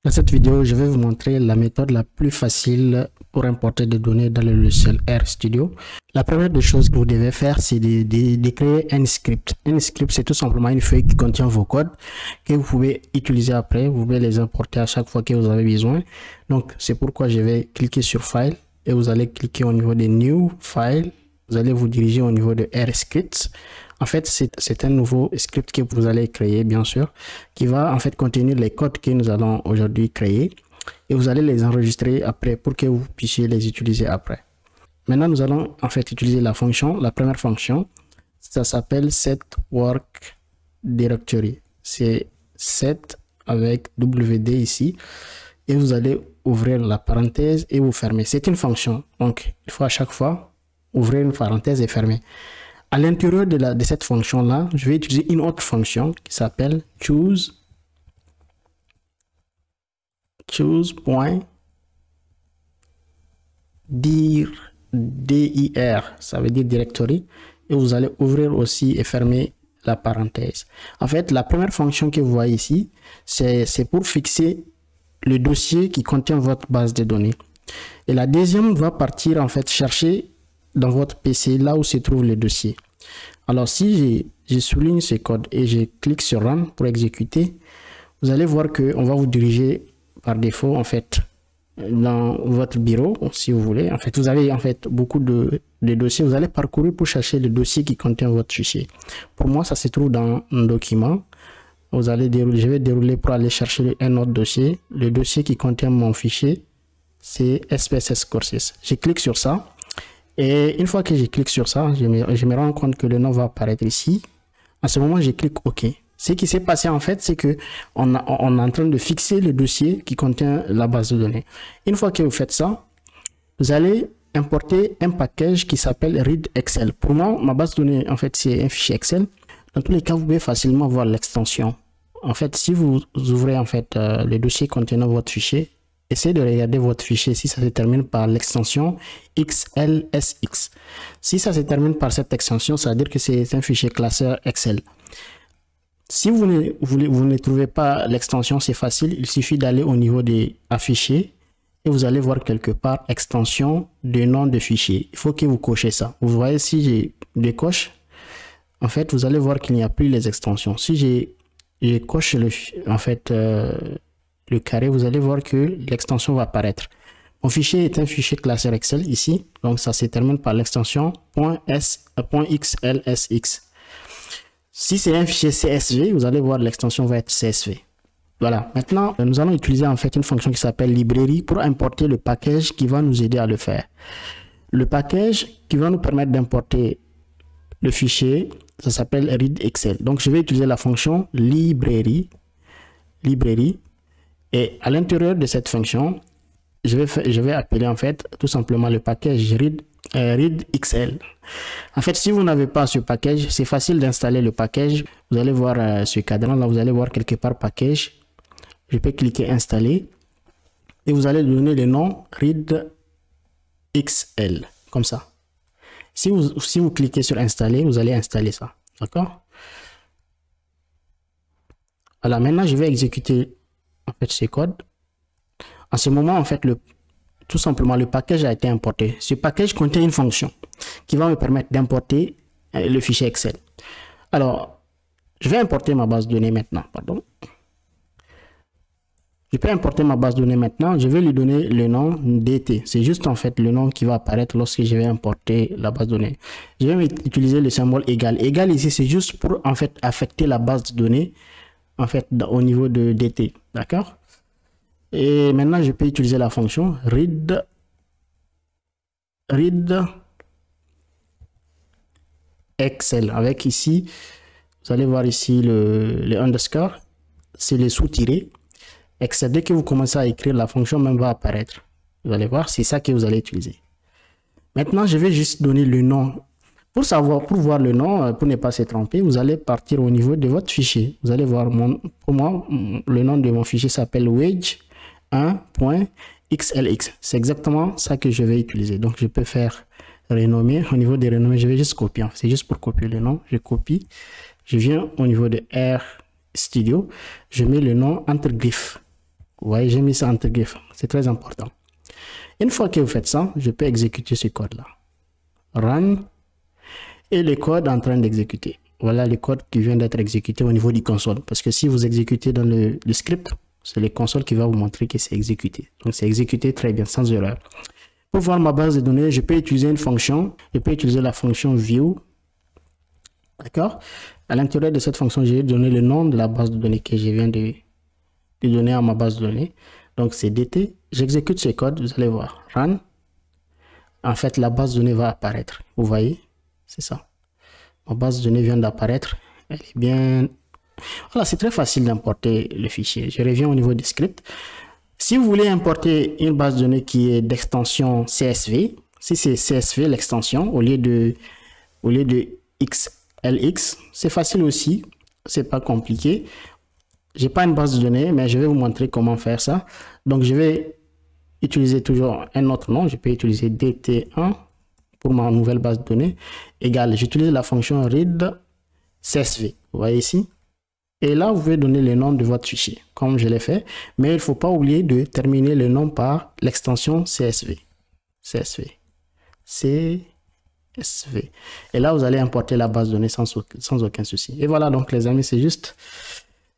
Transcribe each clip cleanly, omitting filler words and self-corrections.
Dans cette vidéo, je vais vous montrer la méthode la plus facile pour importer des données dans le logiciel RStudio. La première des choses que vous devez faire, c'est de créer un script. Un script, c'est tout simplement une feuille qui contient vos codes que vous pouvez utiliser après. Vous pouvez les importer à chaque fois que vous avez besoin. Donc, c'est pourquoi je vais cliquer sur File et vous allez cliquer au niveau de New File. Vous allez vous diriger au niveau de RScripts. En fait, c'est un nouveau script que vous allez créer, bien sûr, qui va en fait contenir les codes que nous allons aujourd'hui créer et vous allez les enregistrer après pour que vous puissiez les utiliser après. Maintenant, nous allons en fait utiliser la fonction, la première fonction, ça s'appelle setWorkDirectory. C'est set avec WD ici et vous allez ouvrir la parenthèse et vous fermer. C'est une fonction, donc il faut à chaque fois ouvrir une parenthèse et fermer. À l'intérieur de cette fonction-là, je vais utiliser une autre fonction qui s'appelle choose.dir, ça veut dire directory, et vous allez ouvrir aussi et fermer la parenthèse. En fait, la première fonction que vous voyez ici, c'est pour fixer le dossier qui contient votre base de données. Et la deuxième va partir en fait chercher dans votre PC là où se trouve le dossier. Alors si je souligne ce code et je clique sur Run pour exécuter, vous allez voir que on va vous diriger par défaut en fait dans votre bureau si vous voulez. En fait, vous avez en fait beaucoup de dossiers. Vous allez parcourir pour chercher le dossier qui contient votre fichier. Pour moi, ça se trouve dans un document. Vous allez dérouler, je vais dérouler pour aller chercher un autre dossier. Le dossier qui contient mon fichier, c'est SPSS Courses. Je clique sur ça. Et une fois que je clique sur ça, je me rends compte que le nom va apparaître ici. À ce moment, je clique OK. Ce qui s'est passé en fait, c'est que on est en train de fixer le dossier qui contient la base de données. Une fois que vous faites ça, vous allez importer un package qui s'appelle Read Excel. Pour moi, ma base de données, en fait, c'est un fichier Excel. Dans tous les cas, vous pouvez facilement voir l'extension. En fait, si vous ouvrez en fait le dossier contenant votre fichier, essayez de regarder votre fichier si ça se termine par l'extension XLSX. Si ça se termine par cette extension, ça veut dire que c'est un fichier classeur Excel. Si vous ne trouvez pas l'extension, c'est facile. Il suffit d'aller au niveau des affichés et vous allez voir quelque part extension de nom de fichier. Il faut que vous cochez ça. Vous voyez, si je décoche, en fait, vous allez voir qu'il n'y a plus les extensions. Si je coche le carré, vous allez voir que l'extension va apparaître. Mon fichier est un fichier classeur Excel ici, donc ça se termine par l'extension .xlsx. Si c'est un fichier CSV, vous allez voir l'extension va être CSV. Voilà, maintenant nous allons utiliser en fait une fonction qui s'appelle librairie pour importer le package qui va nous aider à le faire. Le package qui va nous permettre d'importer le fichier, ça s'appelle Read Excel. Donc je vais utiliser la fonction librairie. Et à l'intérieur de cette fonction, je vais appeler en fait tout simplement le package Read Excel. En fait, si vous n'avez pas ce package, c'est facile d'installer le package. Vous allez voir ce cadran là, vous allez voir quelque part package. Je peux cliquer installer et vous allez donner le nom Read Excel comme ça. Si vous cliquez sur installer, vous allez installer ça. D'accord? Voilà, maintenant je vais exécuter en fait ces codes. En ce moment, en fait, tout simplement, le package a été importé. Ce package contient une fonction qui va me permettre d'importer le fichier Excel. Alors, je vais importer ma base de données maintenant. Pardon. Je peux importer ma base de données maintenant. Je vais lui donner le nom DT. C'est juste en fait le nom qui va apparaître lorsque je vais importer la base de données. Je vais utiliser le symbole égal. Égal ici, c'est juste pour en fait affecter la base de données en fait au niveau de DT. D'accord? Et maintenant, je peux utiliser la fonction read Excel avec ici, vous allez voir ici le underscore, c'est les sous-tirés. Excel, dès que vous commencez à écrire, la fonction même va apparaître. Vous allez voir, c'est ça que vous allez utiliser. Maintenant, je vais juste donner le nom. Pour voir le nom, pour ne pas se tromper, vous allez partir au niveau de votre fichier. Vous allez voir, pour moi, le nom de mon fichier s'appelle wage1.xlx. C'est exactement ça que je vais utiliser. Donc, je peux faire renommer. Au niveau des renommés, je vais juste copier. C'est juste pour copier le nom. Je copie. Je viens au niveau de RStudio. Je mets le nom entre griffes. Vous voyez, j'ai mis ça entre griffes. C'est très important. Une fois que vous faites ça, je peux exécuter ce code-là. Run. Et le code en train d'exécuter. Voilà le code qui vient d'être exécuté au niveau du console. Parce que si vous exécutez dans le script, c'est le console qui va vous montrer que c'est exécuté. Donc c'est exécuté très bien, sans erreur. Pour voir ma base de données, je peux utiliser une fonction. Je peux utiliser la fonction view. D'accord? À l'intérieur de cette fonction, je vais donner le nom de la base de données que je viens de donner à ma base de données. Donc c'est dt. J'exécute ce code, vous allez voir. Run. En fait, la base de données va apparaître. Vous voyez? C'est ça. Ma base de données vient d'apparaître. Elle est bien... Voilà, c'est très facile d'importer le fichier. Je reviens au niveau du script. Si vous voulez importer une base de données qui est d'extension CSV, si c'est CSV l'extension, au lieu de XLX, c'est facile aussi. C'est pas compliqué. J'ai pas une base de données, mais je vais vous montrer comment faire ça. Donc, je vais utiliser toujours un autre nom. Je peux utiliser dt1 pour ma nouvelle base de données. Égal, j'utilise la fonction read CSV. Vous voyez ici. Et là, vous pouvez donner le nom de votre fichier, comme je l'ai fait. Mais il ne faut pas oublier de terminer le nom par l'extension CSV. CSV. CSV. Et là, vous allez importer la base de données sans aucun souci. Et voilà, donc les amis, c'est juste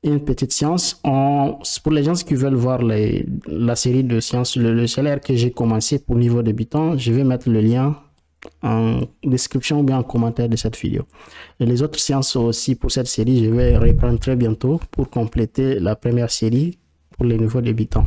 une petite science. Pour les gens qui veulent voir la série de sciences, le CLR que j'ai commencé pour niveau débutant, je vais mettre le lien en description ou bien en commentaire de cette vidéo. Et les autres séances aussi pour cette série, je vais reprendre très bientôt pour compléter la première série pour les nouveaux débutants.